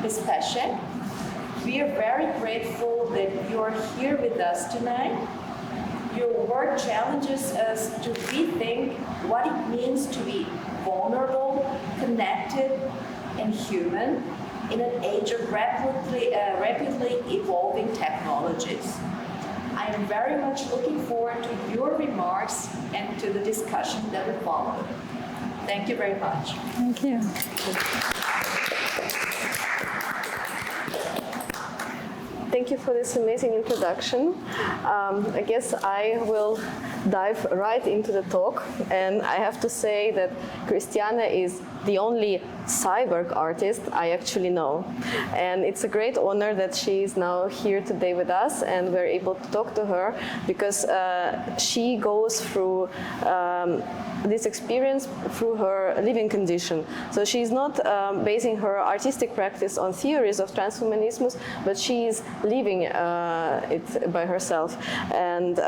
Ms. Peschek. We are very grateful that you are here with us tonight. Your work challenges us to rethink what it means to be vulnerable, connected, and human in an age of rapidly evolving technologies. I am very much looking forward to your remarks and to the discussion that will follow. Thank you very much. Thank you. Thank you for this amazing introduction. I guess I will dive right into the talk, and I have to say that Christiane is the only cyborg artist I actually know, and it's a great honor that she is now here today with us and we're able to talk to her, because she goes through this experience through her living condition. So she's not basing her artistic practice on theories of transhumanism, but she is living it by herself. And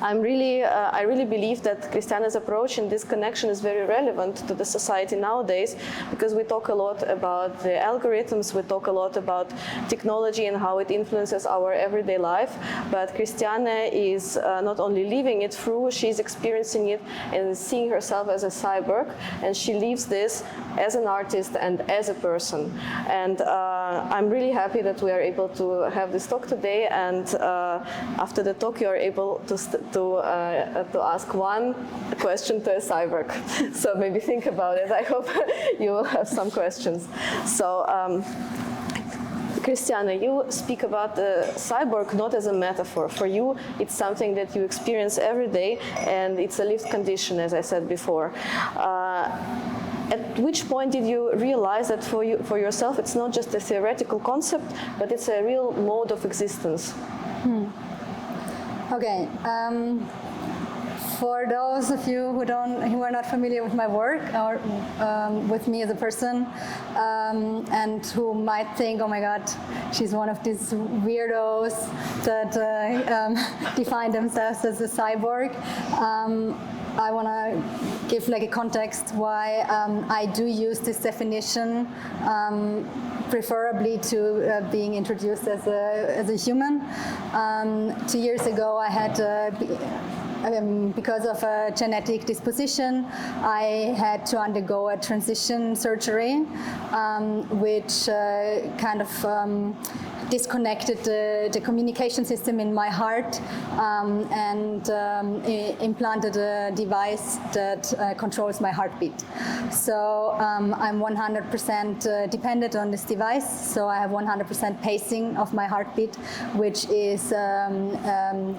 I really believe that Christiane's approach in this connection is very relevant to the society nowadays, because we talk a lot about the algorithms, we talk a lot about technology and how it influences our everyday life, but Christiane is not only living it through, she's experiencing it and seeing herself as a cyborg, and she lives this as an artist and as a person. And I'm really happy that we are able to have this talk today, and after the talk you are able to ask one question to a cyborg. So maybe think about it. I hope you will have some questions. So Christiane, you speak about the cyborg not as a metaphor. For you, it's something that you experience every day, and it's a lived condition, as I said before. At which point did you realize that for yourself, it's not just a theoretical concept, but it's a real mode of existence? Okay. For those of you who are not familiar with my work or with me as a person, and who might think, oh my God, she's one of these weirdos that define themselves as a cyborg, I want to give like a context why I do use this definition, preferably to being introduced as a human. 2 years ago, I had because of a genetic disposition, I had to undergo a transition surgery, which kind of disconnected the communication system in my heart, and implanted a device that controls my heartbeat. So I'm 100% dependent on this device, so I have 100% pacing of my heartbeat, which is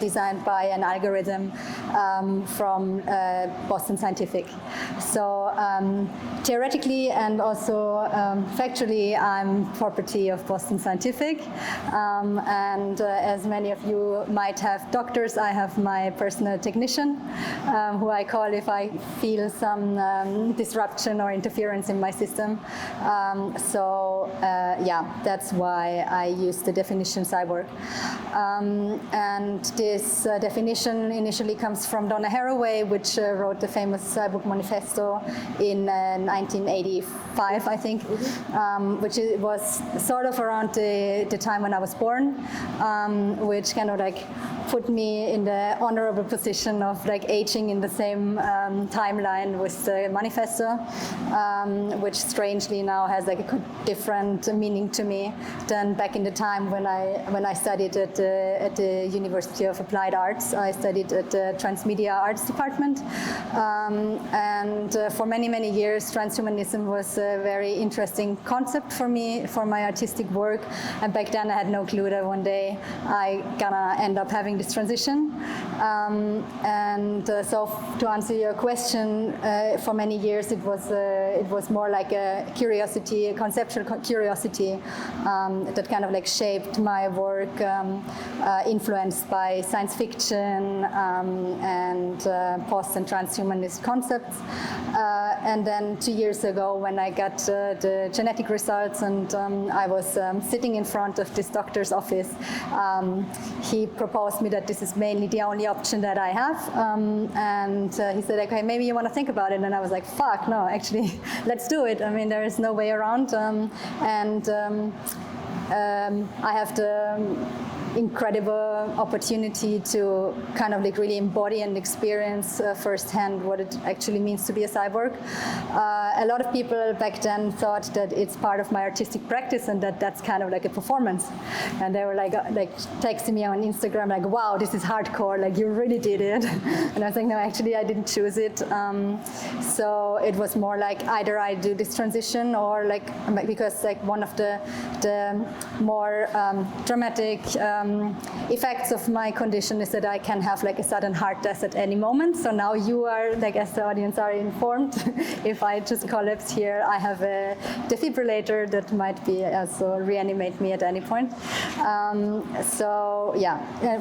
designed by an algorithm from Boston Scientific. So theoretically and also factually, I'm property of Boston Scientific. And as many of you might have doctors, I have my personal technician, who I call if I feel some disruption or interference in my system. Yeah, that's why I use the definition cyborg. And this definition initially comes from Donna Haraway, which wrote the famous Cyborg Manifesto in 1985, I think, which was sort of around the time when I was born, which kind of like put me in the honorable position of like aging in the same timeline with the manifesto, which strangely now has like a different meaning to me than back in the time when I studied at the University of Applied Arts. I studied at the Transmedia Arts Department, and for many years transhumanism was a very interesting concept for me, for my artistic work, and back then I had no clue that one day I gonna end up having this transition. So to answer your question, for many years it was more like a curiosity, a conceptual curiosity that kind of like shaped my work, influenced by science fiction and post and transhumanist concepts. And then 2 years ago, when I got the genetic results and I was sitting in front of this doctor's office, he proposed me that this is mainly the only option that I have, and he said, okay, maybe you want to think about it, and I was like, fuck, no, actually, let's do it. I mean, there is no way around, I have the incredible opportunity to kind of like really embody and experience firsthand what it actually means to be a cyborg. A lot of people back then thought that it's part of my artistic practice and that that's kind of like a performance. And they were like texting me on Instagram like, wow, this is hardcore, like you really did it. And I was like, no, actually I didn't choose it. So it was more like either I do this transition or like, because like one of the more dramatic effects of my condition is that I can have like a sudden heart death at any moment. So now you are, like as the audience are informed, if I just collapse here, I have a defibrillator that might be also reanimate me at any point. So yeah,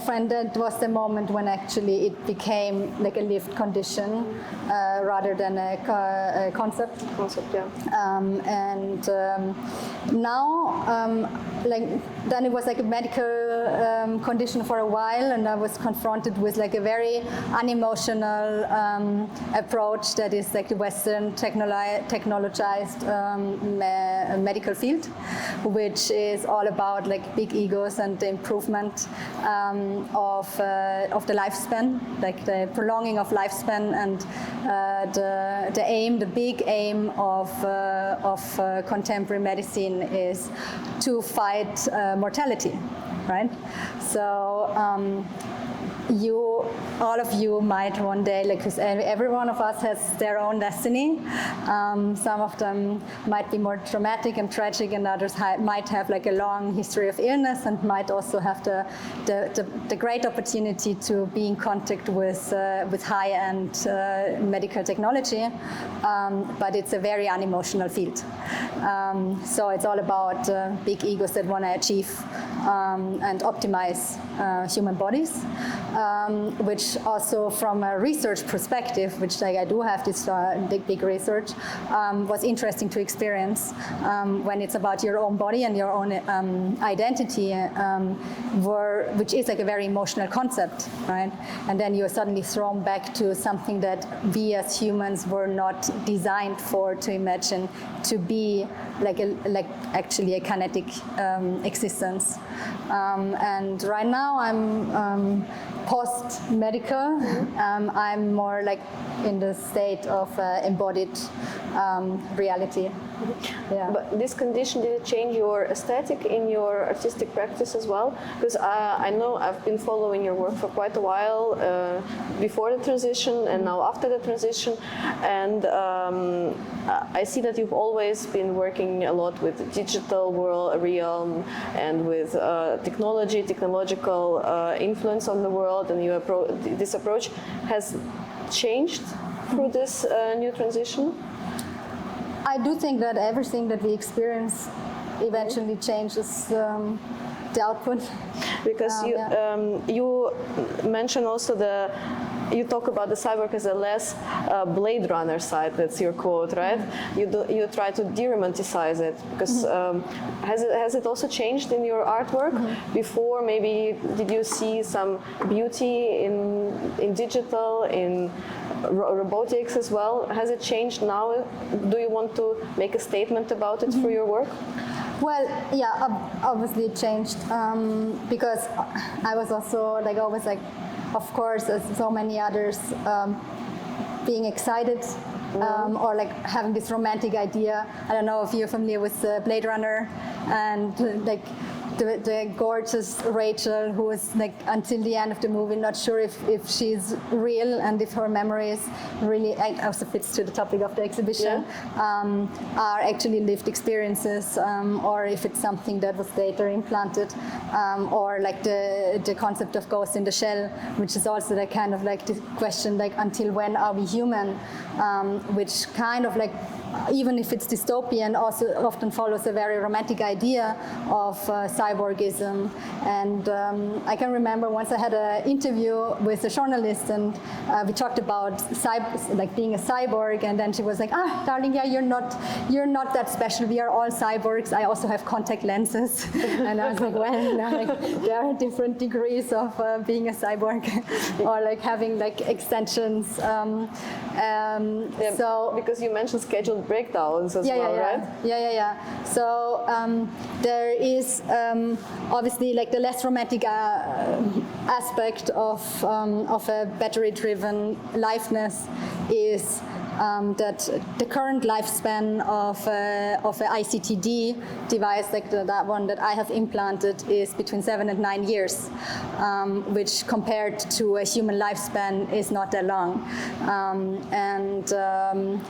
and that was the moment when actually it became like a lived condition rather than a concept. Yeah. Now, like then it was like a medical condition for a while, and I was confronted with like a very unemotional approach that is like the Western technologized medical field, which is all about like big egos and the improvement of the lifespan, like the prolonging of lifespan, and the big aim of contemporary medicine is to fight mortality, right? So all of you might one day, like, because every one of us has their own destiny. Some of them might be more traumatic and tragic, and others might have like a long history of illness and might also have the great opportunity to be in contact with high-end medical technology. But it's a very unemotional field. So it's all about big egos that want to achieve and optimize human bodies. Which also from a research perspective, which like I do have this big research, was interesting to experience when it's about your own body and your own identity, which is like a very emotional concept, right? And then you're suddenly thrown back to something that we as humans were not designed for, to imagine, to be like actually a kinetic existence. And right now I'm post-medical. I'm more like in the state of embodied reality. Yeah. But this condition, did it change your aesthetic in your artistic practice as well? Because I know I've been following your work for quite a while, before the transition and now after the transition, and I see that you've always been working a lot with the digital realm and with technological influence on the world, and this approach has changed through this new transition? I do think that everything that we experience eventually changes the output. Because you mention also you talk about the cyborg as a less Blade Runner side. That's your quote, right? You try to de-romanticize it because has it also changed in your artwork? Before, maybe did you see some beauty in digital, in robotics as well? Has it changed now? Do you want to make a statement about it through your work? Well, yeah, obviously it changed because I was also like always like, of course, as so many others, being excited or like having this romantic idea. I don't know if you're familiar with Blade Runner and like the gorgeous Rachel, who is like until the end of the movie not sure if she's real and if her memories really also fits to the topic of the exhibition, are actually lived experiences, or if it's something that was later implanted, or like the concept of ghost in the shell, which is also that kind of like the question like until when are we human, which kind of like even if it's dystopian, also often follows a very romantic idea of cyborgism. And I can remember once I had an interview with a journalist, and we talked about like being a cyborg, and then she was like, darling, yeah, you're not that special. We are all cyborgs. I also have contact lenses. And I was like, well, there are different degrees of being a cyborg, or like having like extensions. So because you mentioned scheduled breakdowns as well, right? Yeah. So there is obviously like the less romantic aspect of a battery-driven liveness is that the current lifespan of a ICTD device, like that one that I have implanted, is between 7 and 9 years, which compared to a human lifespan is not that long.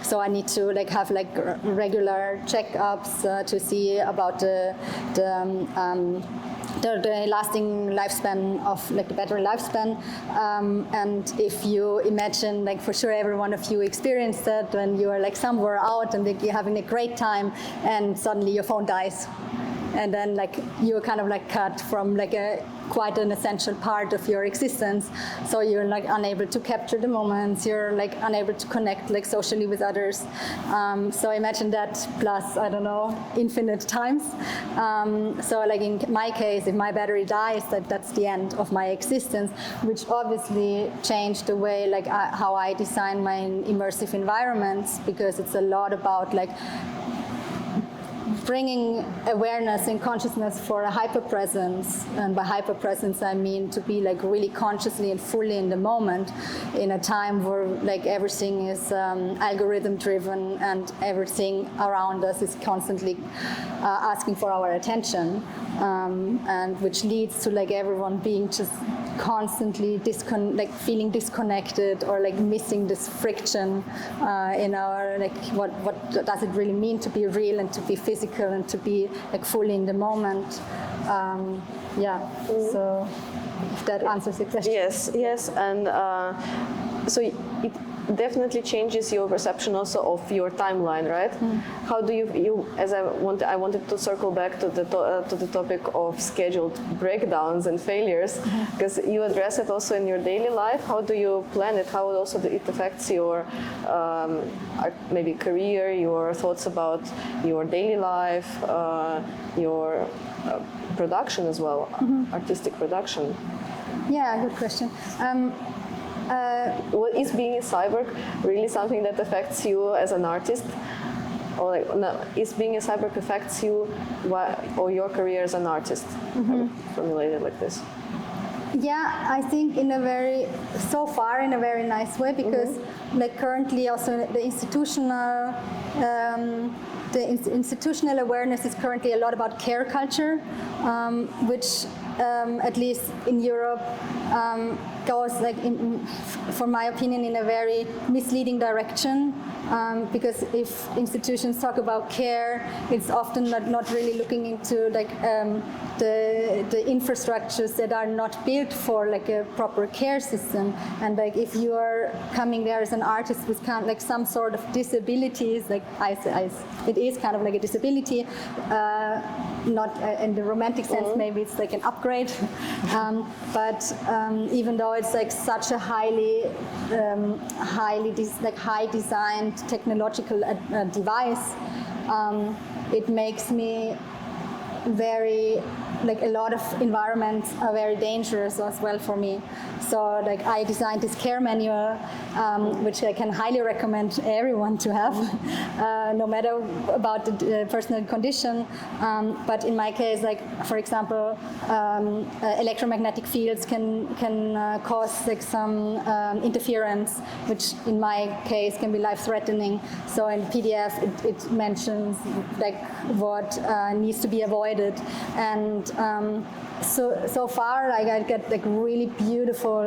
So I need to like have like regular checkups to see about the lasting lifespan of like the battery lifespan, and if you imagine, like for sure every one of you experienced that when you are like somewhere out and like, you're having a great time and suddenly your phone dies, and then like you're kind of like cut from like quite an essential part of your existence. So you're like unable to capture the moments, you're like unable to connect like socially with others. So imagine that plus, I don't know, infinite times. So like in my case, if my battery dies, that's the end of my existence, which obviously changed the way like how I design my immersive environments, because it's a lot about like bringing awareness and consciousness for a hyperpresence. And by hyperpresence, I mean to be like really consciously and fully in the moment, in a time where like everything is algorithm driven and everything around us is constantly asking for our attention, and which leads to like everyone being just constantly feeling disconnected, or like missing this friction in our like what does it really mean to be real and to be physical and to be like fully in the moment. So if that answers your question. Yes, and so it definitely changes your perception also of your timeline, right? How do you as I wanted to circle back to the topic of scheduled breakdowns and failures, because you address it also in your daily life. How do you plan it? How also it affects your maybe career, your thoughts about your daily life, your production as well, artistic production? Yeah, good question. Is being a cyborg really something that affects you as an artist? Or like, no, is being a cyborg affects you or your career as an artist? Formulated like this. Yeah, I think in a very nice way, because like currently also the institutional awareness is currently a lot about care culture, which at least in Europe goes like, for my opinion, in a very misleading direction. Because if institutions talk about care, it's often not really looking into like the infrastructures that are not built for like a proper care system. And like if you are coming there as an artist with kind of like some sort of disabilities, like it is kind of like a disability, not in the romantic sense, maybe it's like an upgrade, but even though it's like such a high designed technological device, it makes me very, like a lot of environments are very dangerous as well for me. So like I designed this care manual, which I can highly recommend everyone to have, no matter about the personal condition. But in my case, like for example, electromagnetic fields can cause like some interference, which in my case can be life-threatening. So in PDF it mentions like what needs to be avoided, and so far like I get like really beautiful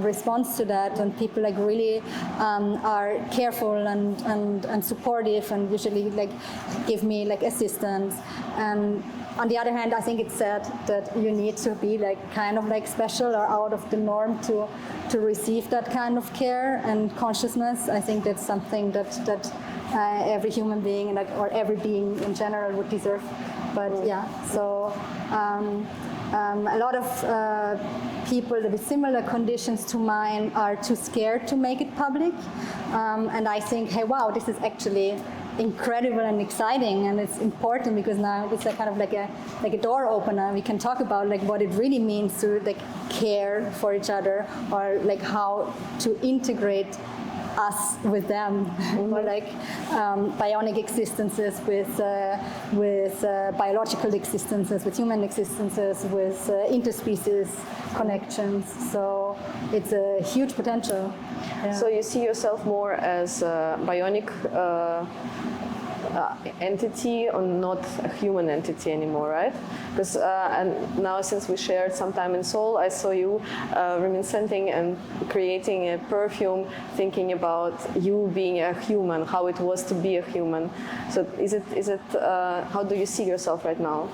response to that, and people like really are careful and supportive, and usually like give me like assistance. And on the other hand, I think it's sad that you need to be like kind of like special or out of the norm to receive that kind of care and consciousness. I think that's something that every human being, like, or every being in general would deserve. But yeah, so a lot of people with similar conditions to mine are too scared to make it public, and I think, hey, wow, this is actually incredible and exciting, and it's important because now it's kind of like a door opener. We can talk about like what it really means to like care for each other, or like how to integrate us with them, or like bionic existences with biological existences, with human existences, with interspecies connections. So it's a huge potential. Yeah. So you see yourself more as a bionic entity, or not a human entity anymore, right? Because and now, since we shared some time in Seoul, I saw you reminiscing and creating a perfume, thinking about you being a human, how it was to be a human. So is it how do you see yourself right now?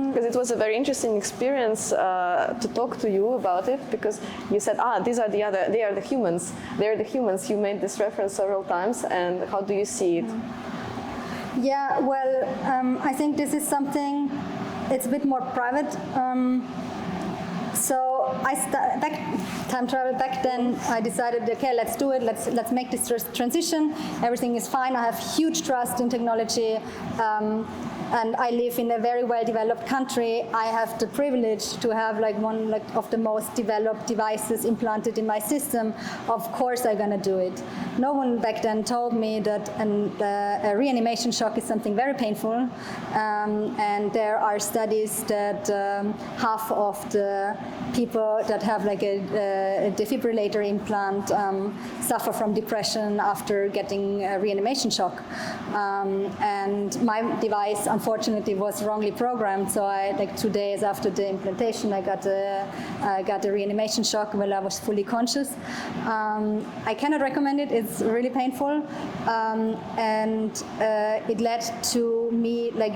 Because it was a very interesting experience to talk to you about it, because you said, they are the humans. They're the humans. You made this reference several times, and how do you see it? Yeah, well, I think this is something, it's a bit more private. So time travel back then, I decided, okay, let's do it. Let's make this transition. Everything is fine. I have huge trust in technology. And I live in a very well-developed country. I have the privilege to have like one of the most developed devices implanted in my system. Of course I'm gonna do it. No one back then told me that a reanimation shock is something very painful. And there are studies that half of the people that have like a defibrillator implant suffer from depression after getting a reanimation shock. And my device, unfortunately, was wrongly programmed. So I, like 2 days after the implantation, I got a reanimation shock while I was fully conscious. I cannot recommend it. It's really painful, and it led to me like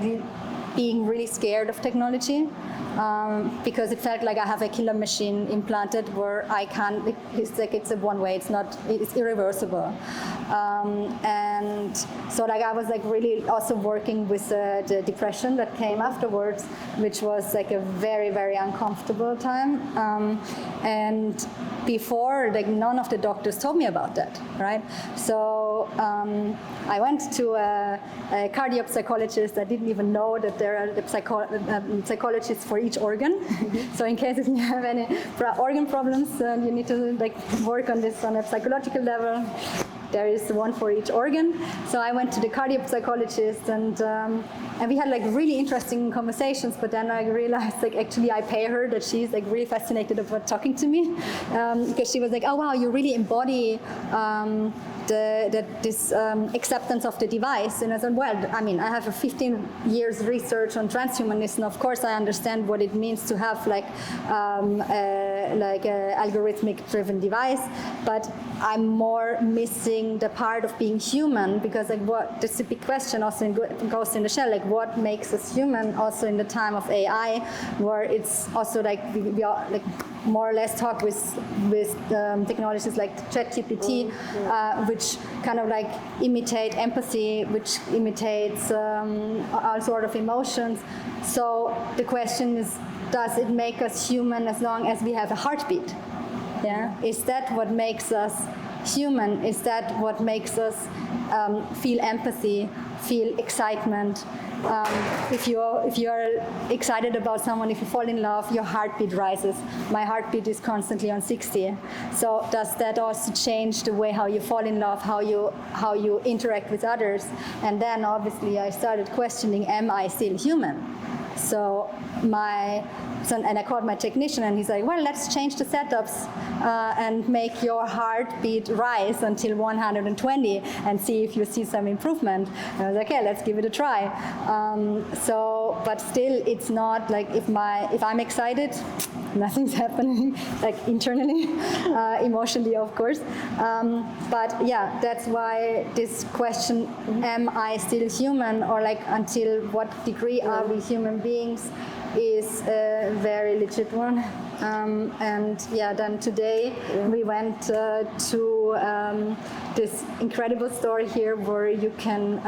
being really scared of technology. Because it felt like I have a killer machine implanted where I can't, it's a one way, it's irreversible. And so like I was like really also working with the depression that came afterwards, which was like a very, very uncomfortable time. And before, like none of the doctors told me about that, right? So I went to a cardiac psychologist. I didn't even know that there are psychologists for each organ. So in case you have any organ problems, you need to like work on this on a psychological level. There is one for each organ. So I went to the cardiac psychologist, and we had like really interesting conversations. But then I realized like actually I pay her, that she's like really fascinated about talking to me, because she was like, oh wow, you really embody this acceptance of the device. And I said, well, I mean, I have a 15 years research on transhumanism. Of course, I understand what it means to have like a algorithmic driven device, but I'm more missing the part of being human, because like this is a big question also in Ghost in the Shell, like what makes us human also in the time of AI, where it's also like we are like more or less talk with technologies like ChatGPT, which kind of like imitate empathy, which imitates all sort of emotions. So the question is, does it make us human as long as we have a heartbeat? Yeah, is that what makes us human? Is that what makes us feel empathy, feel excitement? If you're excited about someone, if you fall in love, your heartbeat rises. My heartbeat is constantly on 60. So does that also change the way how you fall in love, how you interact with others? And then obviously I started questioning, am I still human? So and I called my technician, and he's like, well, let's change the setups and make your heartbeat rise until 120 and see if you see some improvement. And I was like, okay, let's give it a try. But still, it's not like if I'm excited, nothing's happening, like internally, emotionally, of course. But yeah, that's why this question, am I still human, or like until what degree are we human beings, is a very legit one. And yeah, then today we went to this incredible store here where you can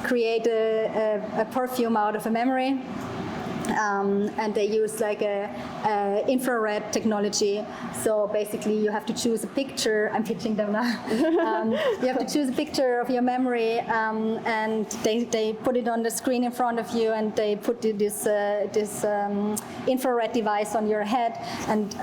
create a perfume out of a memory. And they use like a infrared technology. So basically you have to choose a picture. I'm pitching them now. You have to choose a picture of your memory, and they put it on the screen in front of you, and they put this infrared device on your head, and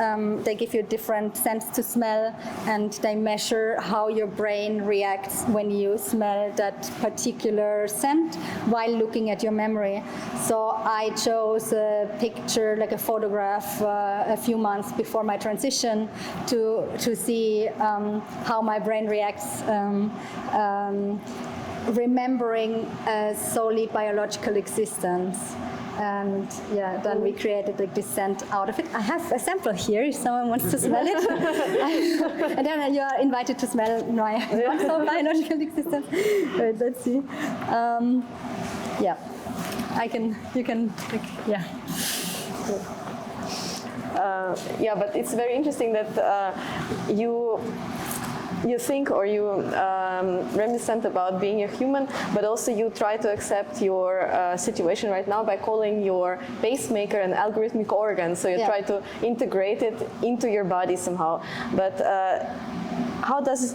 they give you different scents to smell, and they measure how your brain reacts when you smell that particular scent while looking at your memory. So I chose a picture, like a photograph, a few months before my transition to see how my brain reacts, remembering a solely biological existence. And yeah, then we created like this scent out of it. I have a sample here if someone wants to smell it. And then you are invited to smell my biological existence. Wait, let's see. Yeah. You can, like, yeah. Yeah, but it's very interesting that you think, or you reminiscent about being a human, but also you try to accept your situation right now by calling your pacemaker an algorithmic organ. So you try to integrate it into your body somehow. But how does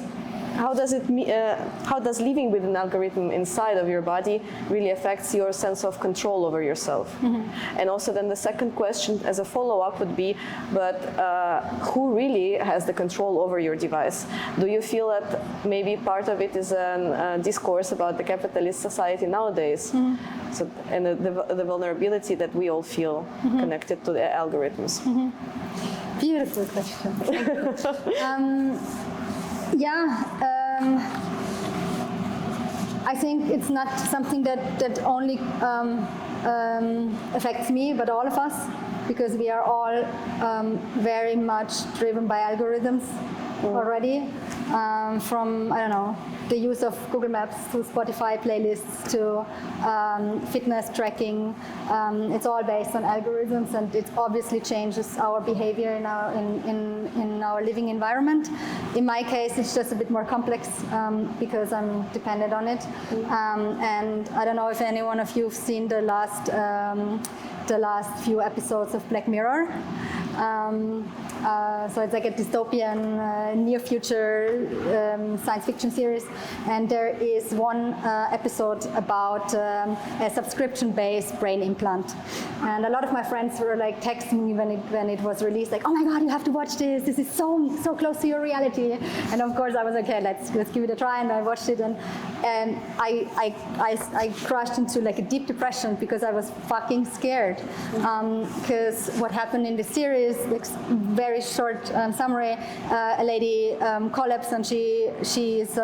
living with an algorithm inside of your body really affects your sense of control over yourself? Mm-hmm. And also then the second question as a follow-up would be, but who really has the control over your device? Do you feel that maybe part of it is a discourse about the capitalist society nowadays? Mm-hmm. So, and the vulnerability that we all feel connected to the algorithms? Mm-hmm. Beautiful question. Yeah, I think it's not something that only affects me, but all of us, because we are all very much driven by algorithms already, from, I don't know, the use of Google Maps to Spotify playlists to fitness tracking. It's all based on algorithms, and it obviously changes our behavior in our living environment. In my case, it's just a bit more complex because I'm dependent on it. And I don't know if any one of you have seen the last few episodes of Black Mirror. So it's like a dystopian, near future science fiction series, and there is one episode about a subscription-based brain implant. And a lot of my friends were like texting me when it was released, like, "Oh my God, you have to watch this! This is so close to your reality." And of course, I was like, "Okay, let's give it a try." And I watched it, and I crashed into like a deep depression because I was fucking scared. Because what happened in the series, like, very short summary, a lady collapsed, and she is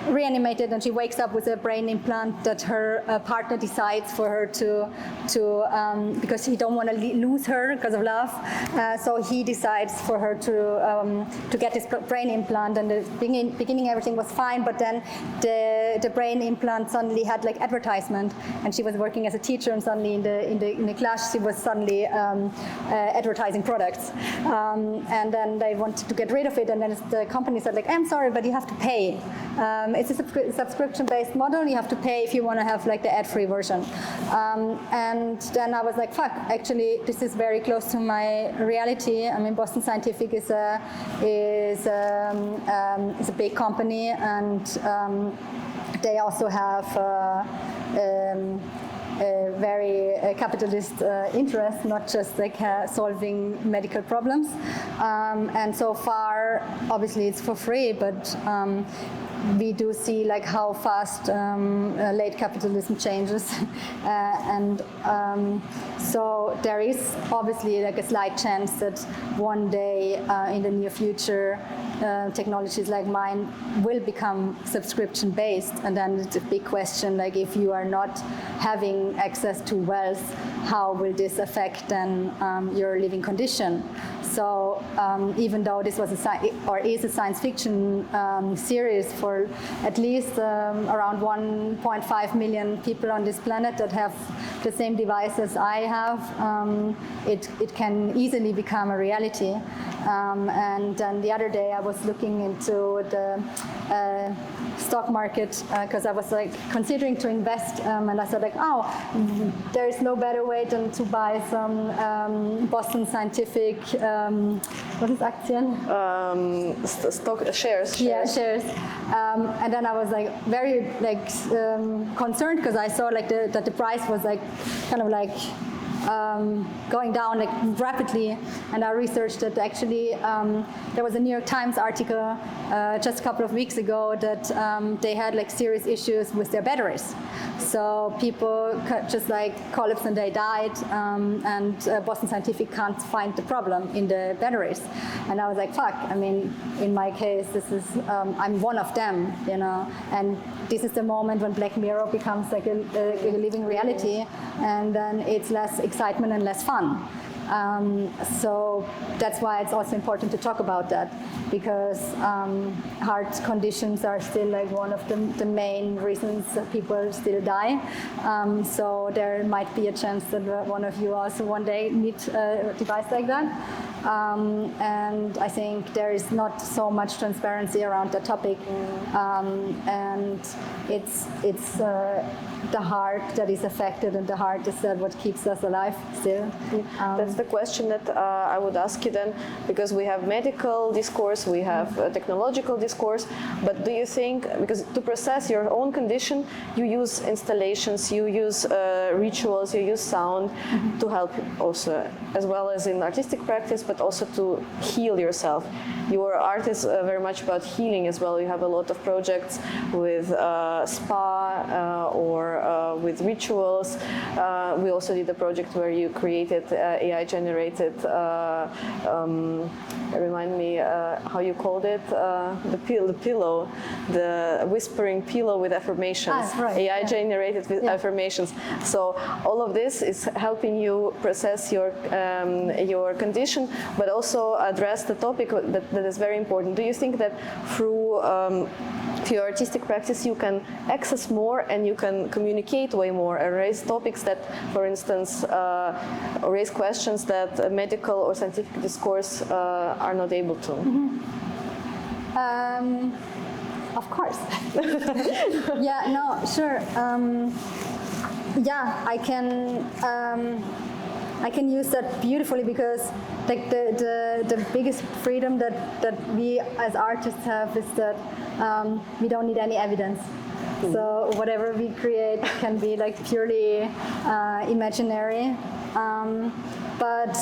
reanimated, and she wakes up with a brain implant that her partner decides for her to because he don't want to lose her because of love, so he decides for her to get this brain implant. And the beginning everything was fine, but then the brain implant suddenly had like advertisement, and she was working as a teacher, and suddenly in the class she was suddenly advertising products, and then they wanted to get rid of it, and then the company said like, "I'm sorry, but you have to pay. It's a subscription-based model. You have to pay if you want to have like the ad-free version." And then I was like, "Fuck! Actually, this is very close to my reality." I mean, Boston Scientific is a big company, and they also have a very capitalist interest, not just like solving medical problems. And so far, obviously, it's for free, but we do see like how fast late capitalism changes, and so there is obviously like a slight chance that one day in the near future technologies like mine will become subscription based, and then it's a big question, like if you are not having access to wealth, how will this affect then your living condition? So even though this was is a science fiction series for for at least around 1.5 million people on this planet that have the same device as I have, it can easily become a reality. And then the other day I was looking into the stock market because I was like considering to invest, and I said like, oh, there is no better way than to buy some Boston Scientific, what is Aktien? Stock shares. Yeah, shares. And then I was like very like concerned because I saw like that the price was like kind of like going down like rapidly, and I researched that actually there was a New York Times article just a couple of weeks ago that they had like serious issues with their batteries. So people just like collapsed and they died, and Boston Scientific can't find the problem in the batteries. And I was like, fuck, I mean, in my case, this is, I'm one of them, you know, and this is the moment when Black Mirror becomes like a living reality, and then it's less excitement and less fun. So that's why it's also important to talk about that, because heart conditions are still like one of the main reasons that people still die. So there might be a chance that one of you also one day need a device like that. And I think there is not so much transparency around the topic, and it's the heart that is affected, and the heart is what keeps us alive still. That's the question that I would ask you then, because we have medical discourse, we have technological discourse, but do you think, because to process your own condition, you use installations, you use rituals, you use sound to help also, as well as in artistic practice, but also to heal yourself. Your art is very much about healing as well. You have a lot of projects with spa or with rituals. We also did a project where you created AI-generated, remind me how you called it, the pillow, the whispering pillow with affirmations, right, AI-generated with affirmations. So all of this is helping you process your condition, but also address the topic that is very important. Do you think that through your artistic practice you can access more and you can communicate way more and raise topics that, for instance, raise questions that medical or scientific discourse are not able to? Of course. Yeah, no, sure. Yeah, I can use that beautifully, because like the biggest freedom that we as artists have is that we don't need any evidence. So whatever we create can be like purely imaginary. But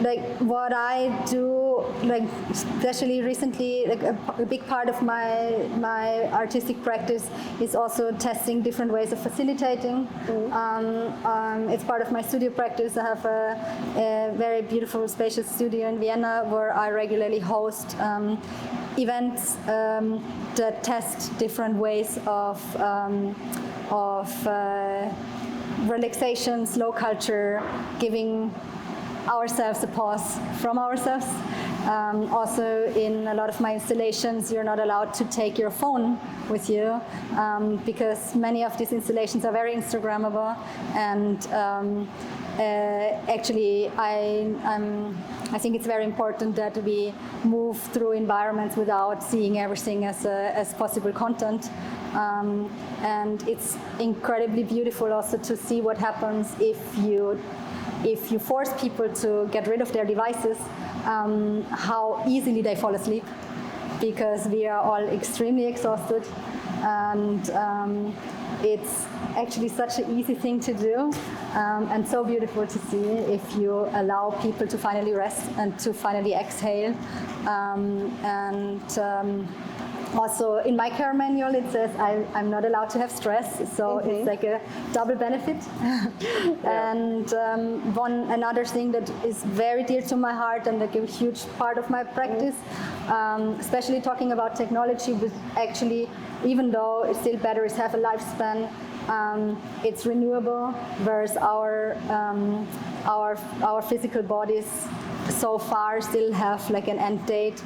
like what I do, like especially recently, like a big part of my artistic practice is also testing different ways of facilitating. It's part of my studio practice. I have a very beautiful, spacious studio in Vienna where I regularly host events that test different ways of relaxation, slow culture, giving ourselves a pause from ourselves. Also, in a lot of my installations, you're not allowed to take your phone with you, because many of these installations are very Instagrammable, and actually I think it's very important that we move through environments without seeing everything as possible content. And it's incredibly beautiful also to see what happens if you force people to get rid of their devices, how easily they fall asleep, because we are all extremely exhausted, and it's actually such an easy thing to do, and so beautiful to see if you allow people to finally rest and to finally exhale. Also, in my care manual, it says I'm not allowed to have stress, so it's like a double benefit. And another thing that is very dear to my heart and like a huge part of my practice, especially talking about technology, but actually, even though still batteries have a lifespan, it's renewable, whereas our physical bodies so far still have like an end date.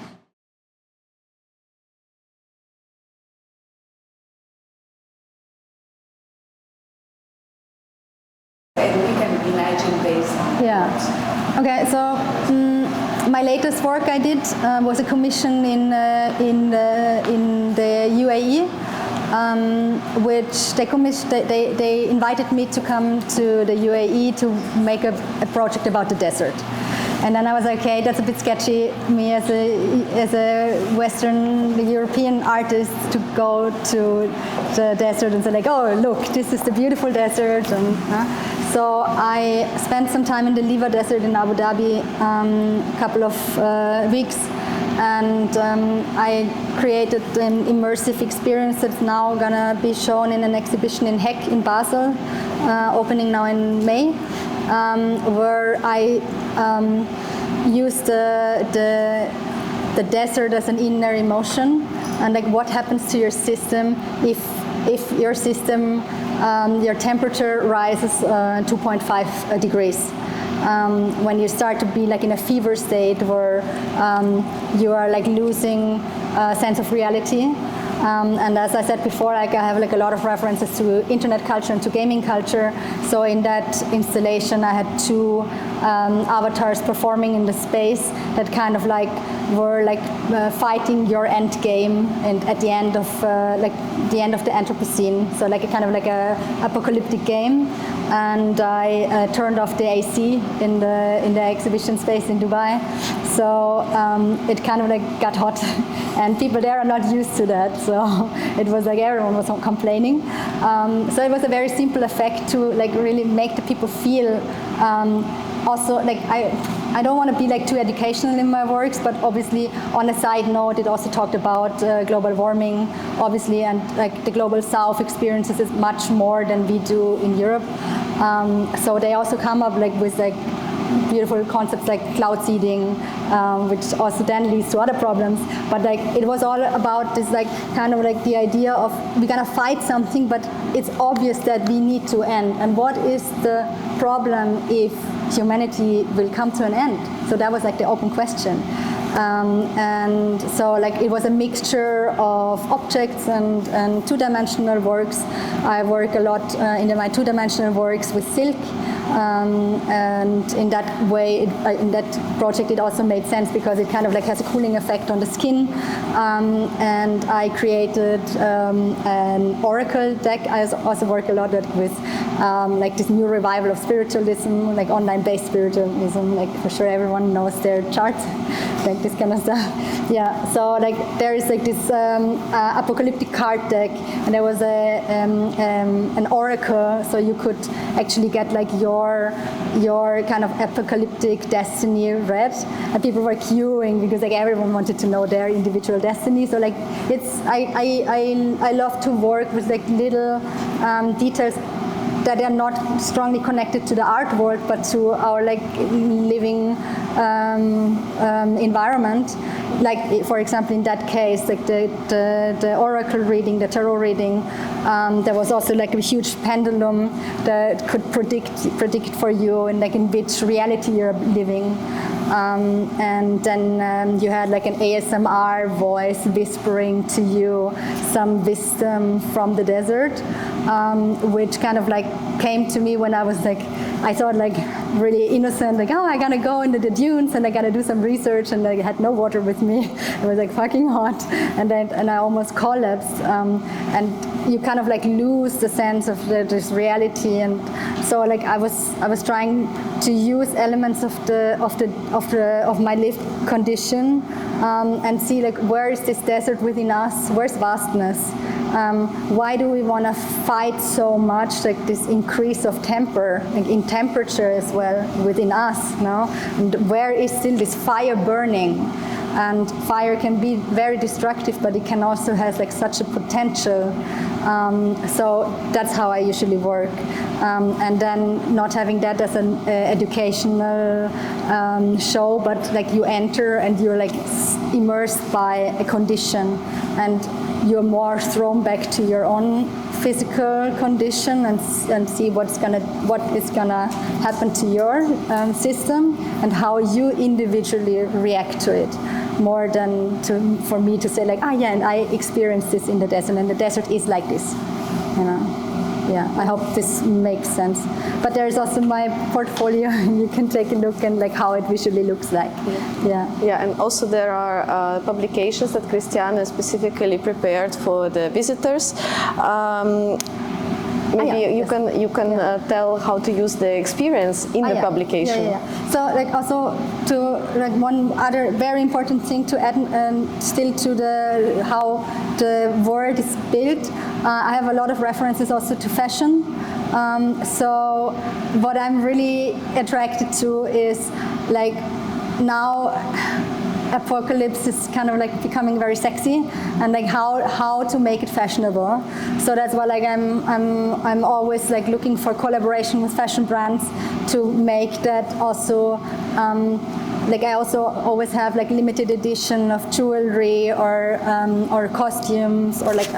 imagine based on Yeah. Okay, so my latest work I did was a commission in the UAE, which they invited me to come to the UAE to make a project about the desert. And then I was like, okay, that's a bit sketchy. Me as a Western European artist to go to the desert and say like, oh look, this is the beautiful desert. And so I spent some time in the Liva Desert in Abu Dhabi, a couple of weeks, and I created an immersive experience that's now gonna be shown in an exhibition in Heck in Basel, opening now in May, where I use the desert as an inner emotion, and like what happens to your system if your system, your temperature rises 2.5 degrees. When you start to be like in a fever state where you are like losing a sense of reality. And as I said before, like I have like a lot of references to internet culture and to gaming culture. So in that installation, I had two avatars performing in the space that kind of like were like fighting your end game, and at the end of like the end of the Anthropocene. So like a kind of like a apocalyptic game. And I turned off the AC in the exhibition space in Dubai. So it kind of like got hot, and people there are not used to that. So it was like everyone was complaining. So it was a very simple effect to like really make the people feel. Also, like I don't want to be like too educational in my works, but obviously on a side note, it also talked about global warming, obviously, and like the global south experiences is much more than we do in Europe. So they also come up like with like beautiful concepts like cloud seeding, which also then leads to other problems. But like it was all about this like kind of like the idea of we're gonna fight something, but it's obvious that we need to end. And what is the problem if humanity will come to an end? So that was like the open question. And so like it was a mixture of objects and two-dimensional works. I work a lot in my two-dimensional works with silk. And in that way, in that project, it also made sense because it kind of like has a cooling effect on the skin. And I created an oracle deck. I also work a lot with like this new revival of spiritualism, like online-based spiritualism. Like for sure, everyone knows their charts, like this kind of stuff. Yeah. So like there is like this apocalyptic card deck, and there was an oracle, so you could actually get like your kind of apocalyptic destiny read, and people were queuing because like everyone wanted to know their individual destiny. So like it's I love to work with like little details that are not strongly connected to the art world, but to our like living environment. Like for example, in that case, like the oracle reading, the tarot reading, there was also like a huge pendulum that could predict for you and like in which reality you're living. And then you had like an ASMR voice whispering to you some wisdom from the desert, which kind of like came to me when I was like, I thought like really innocent, like, oh, I gotta go into the dunes and I gotta do some research, and I had no water with me. It was like fucking hot, and I almost collapsed. And you kind of like lose the sense of this reality, and so like I was trying to use elements of my lived condition and see like where is this desert within us, where's vastness. Why do we want to fight so much, like this increase of temper, like in temperature as well within us, no? And where is still this fire burning? And fire can be very destructive, but it can also have like such a potential. So that's how I usually work. And then not having that as an educational show, but like you enter and you're like immersed by a condition, and you're more thrown back to your own physical condition and see what is gonna happen to your system and how you individually react to it, more than for me to say like, yeah, and I experienced this in the desert, and the desert is like this, you know. yeah, I hope this makes sense. But there is also my portfolio. You can take a look and like how it visually looks like. Yeah. Yeah, and also there are publications that Christiane specifically prepared for the visitors. Maybe you can tell how to use the experience in the publication. So like also to like one other very important thing to add still to the how the world is built. I have a lot of references also to fashion. So what I'm really attracted to is like now apocalypse is kind of like becoming very sexy, and like how to make it fashionable. So that's why like I'm always like looking for collaboration with fashion brands to make that also. Like I also always have like limited edition of jewelry or costumes or like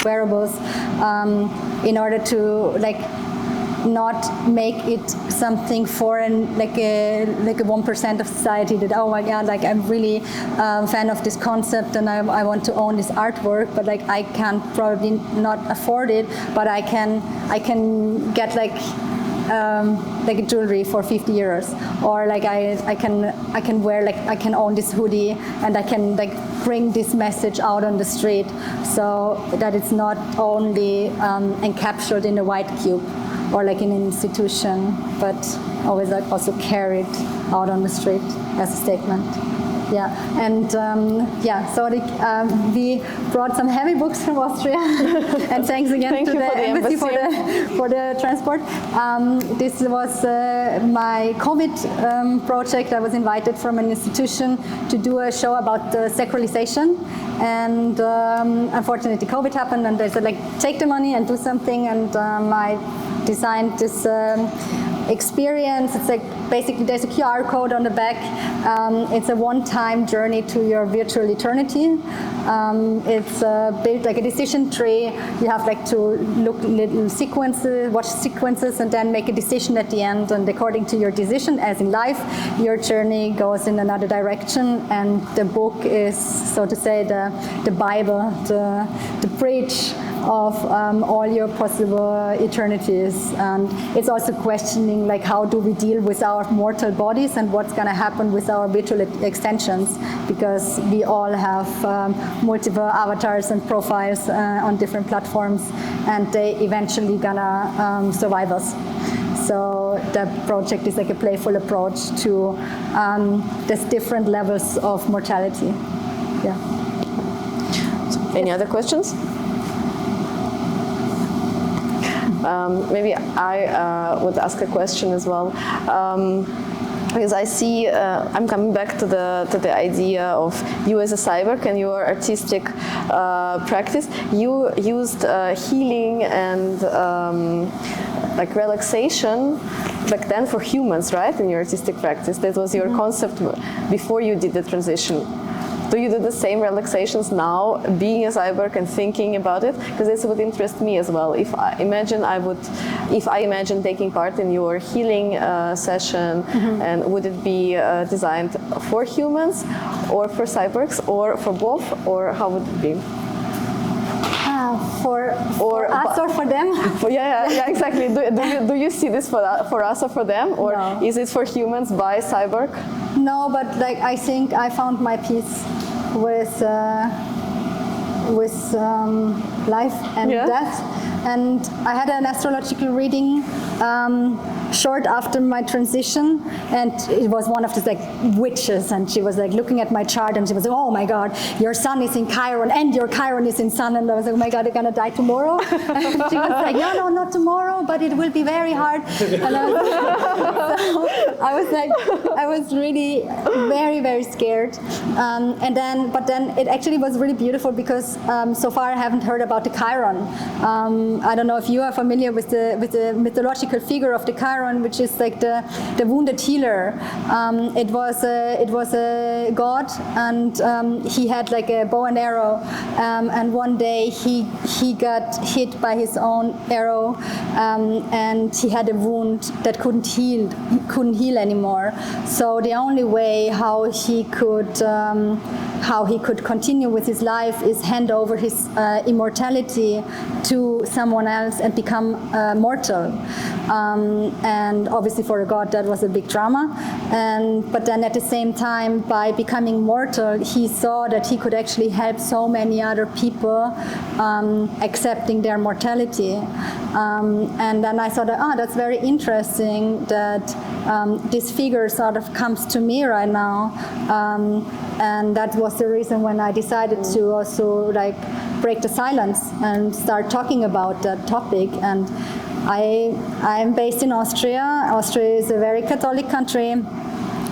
wearables in order to like not make it something foreign, like a 1% of society that, oh my God, like I'm really a fan of this concept and I want to own this artwork, but like I can probably not afford it, but I can get like a jewelry for 50 euros, or like I can wear, like I can own this hoodie and I can like bring this message out on the street, so that it's not only encapsulated in a white cube or like in an institution, but always like also carried out on the street as a statement. Yeah, and so we brought some heavy books from Austria, and thanks again to the embassy for the transport. This was my COVID project. I was invited from an institution to do a show about the sacralization, and unfortunately COVID happened, and they said like take the money and do something, and I designed this experience. It's like basically there's a QR code on the back. It's a one-time journey to your virtual eternity. It's built like a decision tree. You have like to look little sequences, watch sequences, and then make a decision at the end. And according to your decision, as in life, your journey goes in another direction. And the book is, so to say, the Bible, the bridge of all your possible eternities. And it's also questioning like how do we deal with our mortal bodies and what's going to happen with our virtual extensions, because we all have multiple avatars and profiles on different platforms, and they eventually gonna survive us. So the project is like a playful approach to there's different levels of mortality. Yeah. Any other questions? Maybe I would ask a question as well, because I see I'm coming back to the idea of you as a cyborg and your artistic practice. You used healing and like relaxation back then for humans, right? In your artistic practice, that was your concept before you did the transition. Do you do the same relaxations now, being a cyborg and thinking about it? Because this would interest me as well. If I imagine taking part in your healing session, and would it be designed for humans, or for cyborgs, or for both, or how would it be? For us or for them? Yeah, exactly. Do you see this for us or for them, or no. Is it for humans by cyborg? No, but like I think I found my peace with life and death, and I had an astrological reading short after my transition, and it was one of these like witches, and she was like looking at my chart, and she was like, oh my God, your sun is in Chiron and your Chiron is in Sun, and I was like, oh my God, you're gonna die tomorrow. And she was like, no, not tomorrow, but it will be very hard. And I was really very, very scared. But then it actually was really beautiful, because so far I haven't heard about the Chiron. I don't know if you are familiar with the mythological figure of the Chiron, which is like the wounded healer. It was a god, and he had like a bow and arrow, and one day he got hit by his own arrow, and he had a wound that couldn't heal anymore. So the only way how he could how he could continue with his life is hand over his immortality to someone else and become mortal. And obviously for a god that was a big drama. But then at the same time, by becoming mortal, he saw that he could actually help so many other people accepting their mortality. And then I thought, that's very interesting that this figure sort of comes to me right now. And that was the reason when I decided to also like break the silence and start talking about that topic. And I'm based in Austria. Austria is a very Catholic country.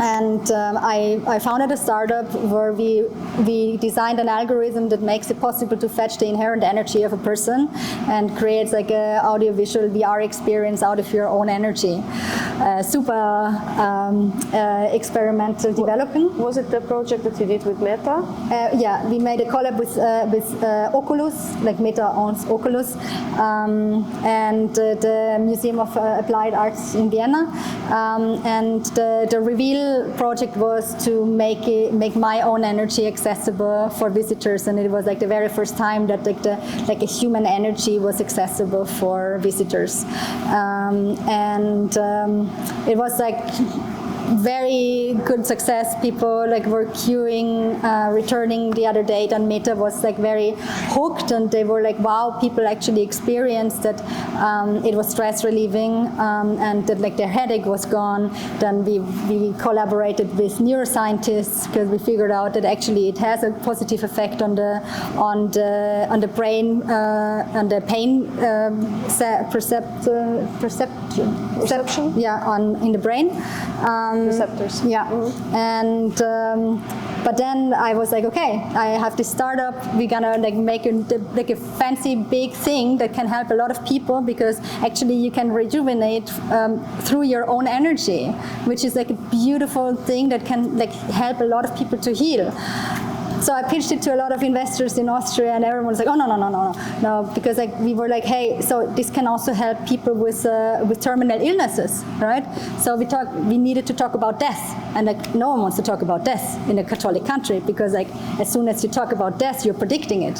And I founded a startup where we designed an algorithm that makes it possible to fetch the inherent energy of a person and creates like an audiovisual VR experience out of your own energy. Super experimental development. Was it the project that you did with Meta? Yeah, we made a collab with Oculus, like Meta owns Oculus, and the Museum of Applied Arts in Vienna. And the reveal project was to make my own energy accessible for visitors, and it was like the very first time that like a human energy was accessible for visitors, and it was like very good success. People like were queuing, returning the other day, and Meta was like very hooked, and they were like, wow, people actually experienced that it was stress relieving, and that like their headache was gone. Then we collaborated with neuroscientists because we figured out that actually it has a positive effect on the brain, on the pain perception. Yeah, in the brain. Receptors. Yeah, and but then I was like, okay, I have this startup. We're gonna like make a fancy big thing that can help a lot of people, because actually you can rejuvenate through your own energy, which is like a beautiful thing that can like help a lot of people to heal. So I pitched it to a lot of investors in Austria, and everyone was like, oh, no, because like we were like, hey, so this can also help people with terminal illnesses, right? So we needed to talk about death, and like no one wants to talk about death in a Catholic country, because like as soon as you talk about death, you're predicting it.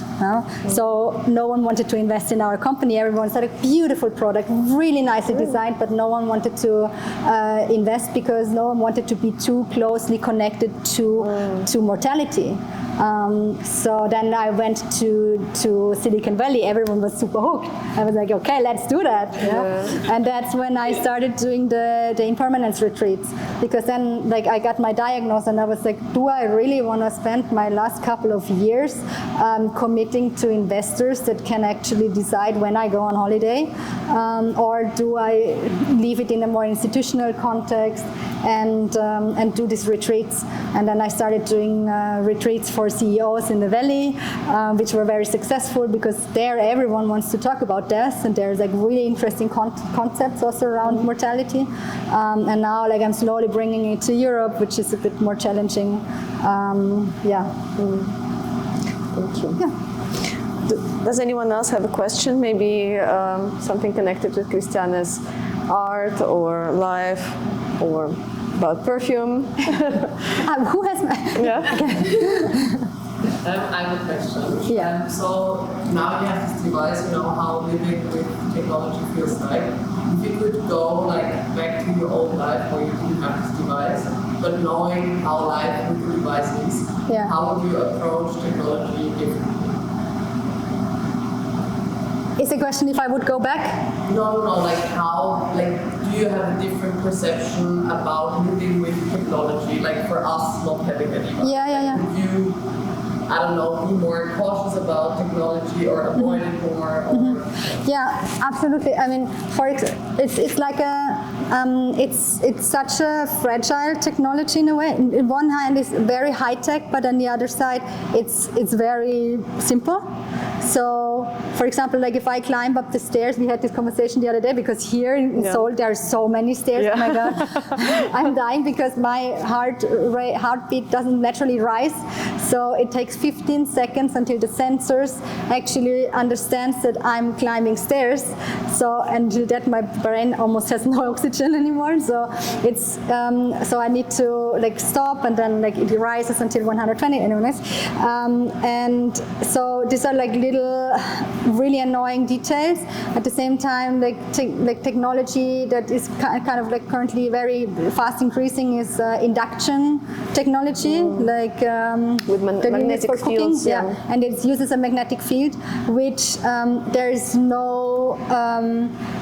So no one wanted to invest in our company. Everyone said a beautiful product, really nicely designed, but no one wanted to invest because no one wanted to be too closely connected to mortality. So then I went to Silicon Valley. Everyone was super hooked. I was like, okay, let's do that. Yeah. And that's when I started doing the impermanence retreats, because then like I got my diagnosis, and I was like, do I really want to spend my last couple of years committing to investors that can actually decide when I go on holiday, or do I leave it in a more institutional context and do these retreats? And then I started doing retreats for CEOs in the Valley, which were very successful, because there everyone wants to talk about death, and there's like really interesting concepts also around mortality. And now like I'm slowly bringing it to Europe, which is a bit more challenging. Thank you. Yeah. Does anyone else have a question? Maybe something connected with Christiane's art or life, or about perfume? Who has my... Yeah. I have a question. Yeah. So now you have this device, you know how living with technology feels like. If you could go like back to your old life where you didn't have this device, but knowing how life with the device is, how would you approach technology differently? Is the question if I would go back? No, like how, like do you have a different perception about living with technology, like for us not having a device? Yeah. Would you, I don't know, be more cautious about technology or avoid it more? Or Yeah, absolutely. I mean, it's like it's such a fragile technology in a way. In one hand, it's very high tech, but on the other side, it's very simple. So, for example, like if I climb up the stairs, we had this conversation the other day, because here in Seoul there are so many stairs. Oh my God, I'm dying because my heartbeat doesn't naturally rise. So it takes 15 seconds until the sensors actually understands that I'm climbing stairs. So until that, my brain almost has no oxygen anymore. So it's so I need to like stop, and then like it rises until 120. Anyways, and so these are like little, really annoying details. At the same time, like technology that is kind of like currently very fast increasing is induction technology, like with magnetic fields, and it uses a magnetic field, which there is no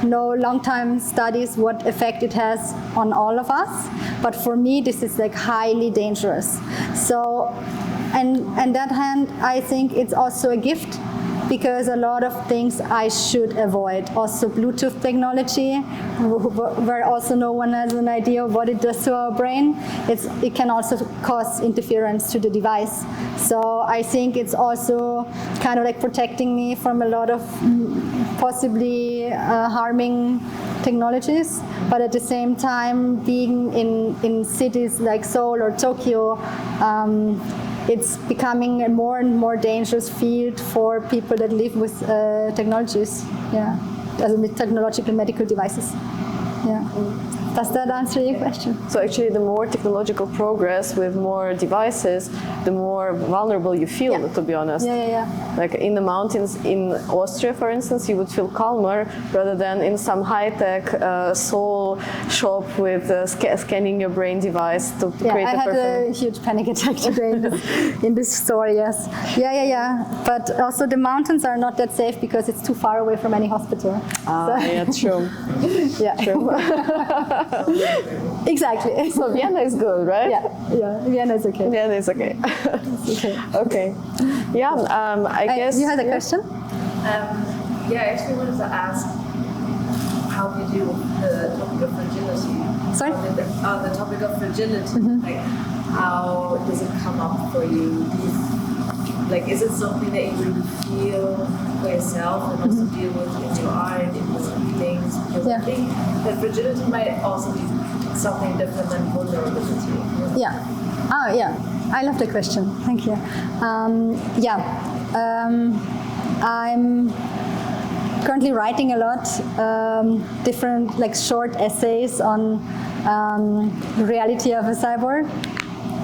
long-time studies what effect it has on all of us. But for me, this is like highly dangerous. So, and that hand, I think it's also a gift, because a lot of things I should avoid. Also Bluetooth technology, where also no one has an idea of what it does to our brain. It can also cause interference to the device. So I think it's also kind of like protecting me from a lot of possibly harming technologies. But at the same time, being in cities like Seoul or Tokyo, it's becoming a more and more dangerous field for people that live with technologies, as with technological medical devices. Does that answer your question? So actually, the more technological progress with more devices, the more vulnerable you feel, to be honest. Like in the mountains in Austria, for instance, you would feel calmer rather than in some high-tech Seoul shop with scanning your brain device to create I had a huge panic attack today in this store, yes. But also the mountains are not that safe because it's too far away from any hospital. True. True. Exactly. So Vienna is good, right? Vienna is okay. Vienna is okay. Okay. I guess. You had a question? I actually wanted to ask how you deal with the topic of fragility. Sorry? On the topic of fragility, like how does it come up for you? Is it something that you really feel for yourself and also deal with in your art, in your feelings? Because I think that fragility might also be something different than vulnerability. I love the question. Thank you. I'm currently writing a lot, different like short essays on the reality of a cyborg.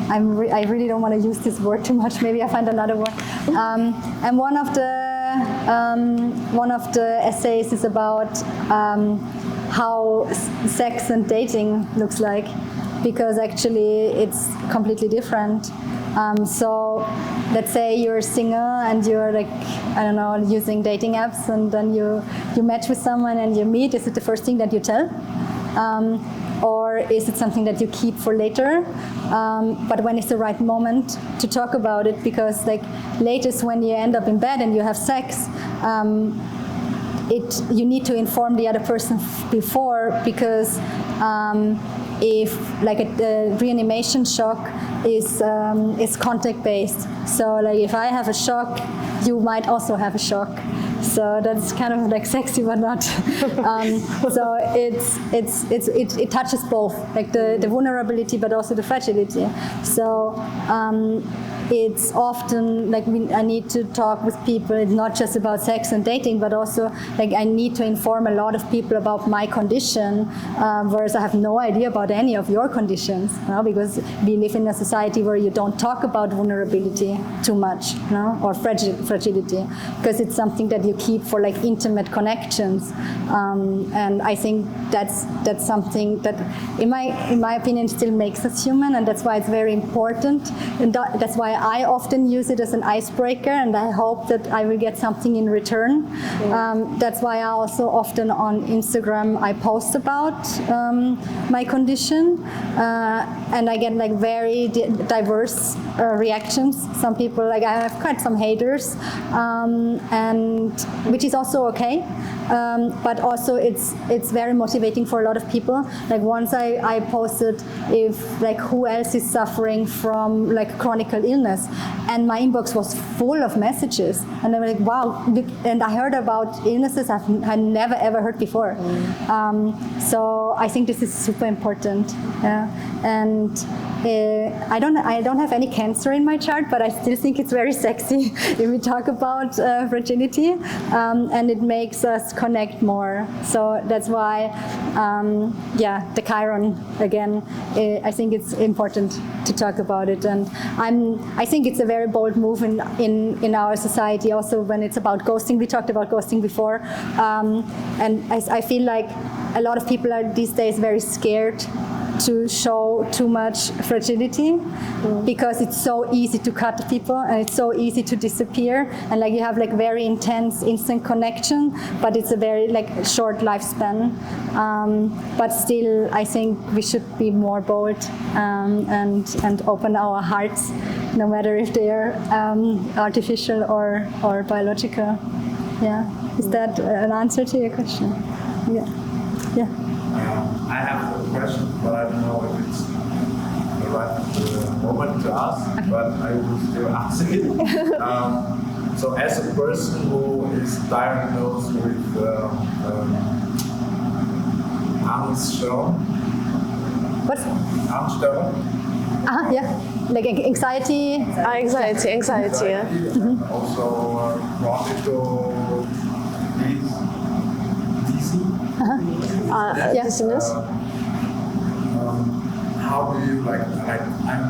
I really don't want to use this word too much. Maybe I find another word. And one of the essays is about how sex and dating looks like, because actually it's completely different. So let's say you're single and you're like, I don't know, using dating apps, and then you match with someone and you meet. Is it the first thing that you tell? Or is it something that you keep for later? But when is the right moment to talk about it? Because like latest when you end up in bed and you have sex, you need to inform the other person before, because if like a reanimation shock is contact based. So like if I have a shock, you might also have a shock. So that's kind of like sexy, but not. So it touches both, like the vulnerability, but also the fragility. So it's often like I need to talk with people. It's not just about sex and dating, but also like I need to inform a lot of people about my condition, whereas I have no idea about any of your conditions, because we live in a society where you don't talk about vulnerability too much, or fragility, because it's something that you keep for like intimate connections, and I think that's something that, in my opinion, still makes us human, and that's why it's very important, and that's why I often use it as an icebreaker, and I hope that I will get something in return. That's why I also often on Instagram I post about my condition, and I get like very diverse reactions. Some people, like I have quite some haters, and which is also okay, but also it's very motivating for a lot of people. Like once I posted if like who else is suffering from like chronic illness, and my inbox was full of messages, and I'm like, wow, and I heard about illnesses I've never ever heard before. So I think this is super important, and I don't have any Cancer in my chart, but I still think it's very sexy if we talk about fragility, and it makes us connect more. So that's why, the Chiron again. I think it's important to talk about it, and I think it's a very bold move in our society. Also, when it's about ghosting, we talked about ghosting before, and I feel like a lot of people are these days very scared to show too much fragility because it's so easy to cut people and it's so easy to disappear, and like you have like very intense instant connection, but it's a very like short lifespan. But still, I think we should be more bold and open our hearts, no matter if they are artificial or biological. Yeah, is that an answer to your question? Yeah. Yeah. I have a question, but I don't know if it's the right moment to ask, okay. But I will still ask it. So as a person who is diagnosed with Angststörung. What? Angststörung. Yeah. Like anxiety? Anxiety, yeah. Mm-hmm. Also chronic dizziness. How do you like I'm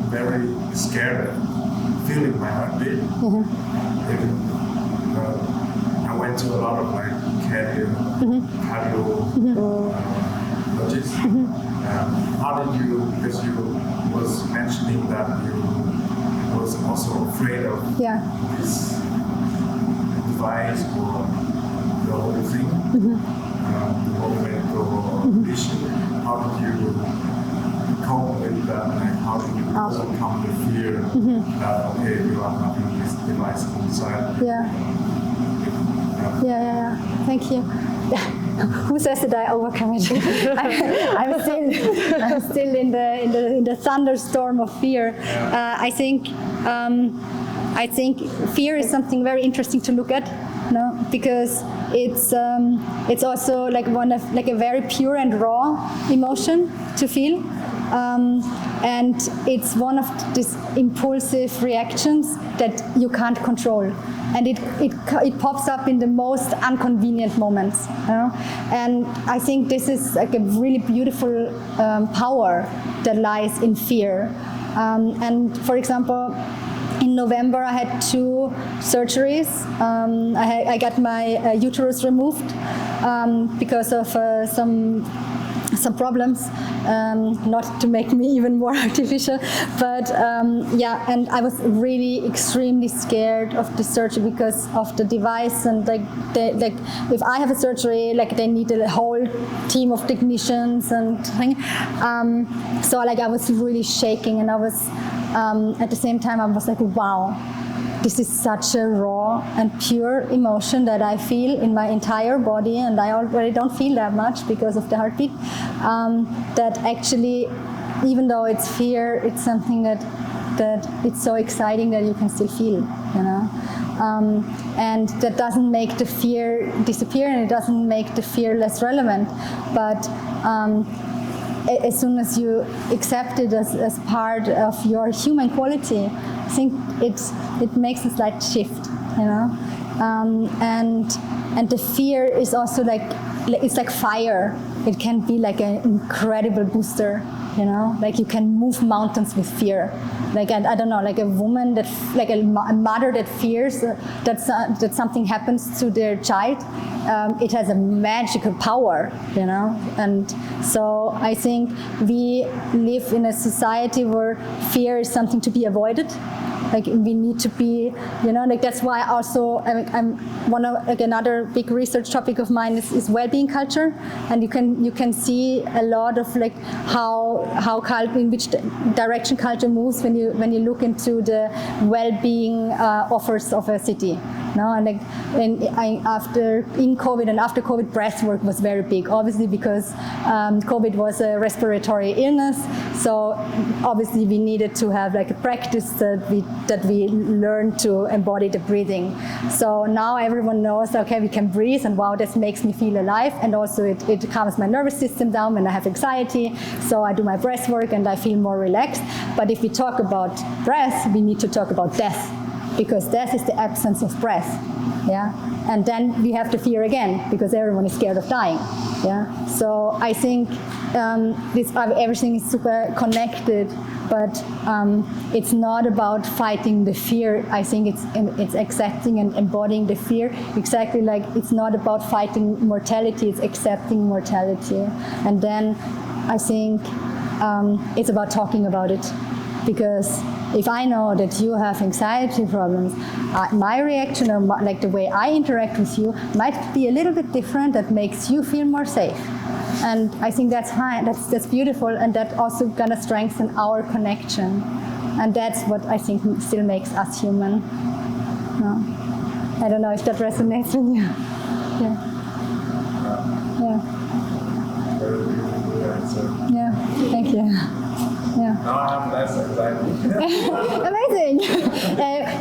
very scared of feeling my heartbeat. Mm-hmm. I went to a lot of like cardiologists. How did you, because you was mentioning that you was also afraid of this device or the whole thing. Mm-hmm. The whole medical condition. How did you cope with that? And how did you overcome the fear that, okay, you are having this device inside? Yeah. Thank you. Who says that I overcome it? I'm still in the thunderstorm of fear. I think fear is something very interesting to look at, because it's also like a very pure and raw emotion to feel, and it's one of these impulsive reactions that you can't control, and it pops up in the most inconvenient moments, and I think this is like a really beautiful power that lies in fear. And for example, in November, I had 2 surgeries. I got my uterus removed because of some problems, not to make me even more artificial, but and I was really extremely scared of the surgery because of the device, and if I have a surgery, they need a whole team of technicians and things. So I was really shaking, and I was at the same time I was like, wow, this is such a raw and pure emotion that I feel in my entire body, and I already don't feel that much because of the heartbeat. That actually, even though it's fear, it's something that it's so exciting that you can still feel, and that doesn't make the fear disappear, and it doesn't make the fear less relevant. But as soon as you accept it as part of your human quality, I think it makes a slight shift, and the fear is also it's like fire. It can be like an incredible booster, like you can move mountains with fear. Like I don't know, like a woman that, like a mother that fears that something happens to their child, it has a magical power, And so I think we live in a society where fear is something to be avoided. Like we need to be, that's why also I'm one of another big research topic of mine is well-being culture, and you can see a lot of how culture, in which direction culture moves when you look into the well-being offers of a city. After COVID, breath work was very big, obviously because COVID was a respiratory illness. So obviously we needed to have a practice that we that we learn to embody the breathing. So now everyone knows, okay, we can breathe, and wow, this makes me feel alive, and also it calms my nervous system down when I have anxiety. So I do my breath work and I feel more relaxed. But if we talk about breath, we need to talk about death, because death is the absence of breath. Yeah, and then we have the fear again, because everyone is scared of dying. Yeah, so I think everything is super connected, but it's not about fighting the fear. I think it's accepting and embodying the fear. Exactly like it's not about fighting mortality, it's accepting mortality. And then I think it's about talking about it, because if I know that you have anxiety problems, my reaction or like the way I interact with you might be a little bit different. That makes you feel more safe, and I think that's fine. That's beautiful, and that also gonna strengthen our connection, and that's what I think still makes us human. No. I don't know if that resonates with you. Yeah. Yeah. Very beautiful answer. Yeah. Thank you. Yeah. Now I have less anxiety. Amazing.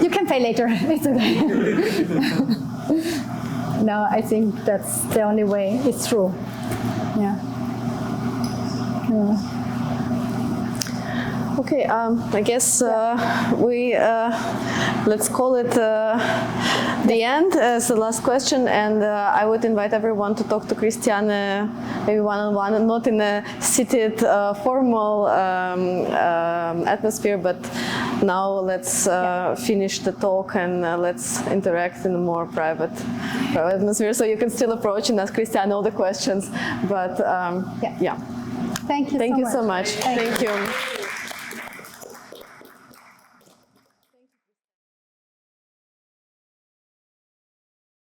You can pay later. It's okay. No, I think that's the only way. It's true. Yeah. Yeah. Okay, I guess we let's call it the end as the last question, and I would invite everyone to talk to Christiane maybe one-on-one, and not in a seated formal atmosphere, but now let's finish the talk and let's interact in a more private atmosphere, so you can still approach and ask Christiane all the questions, but yeah. Thank you so much. Thank you.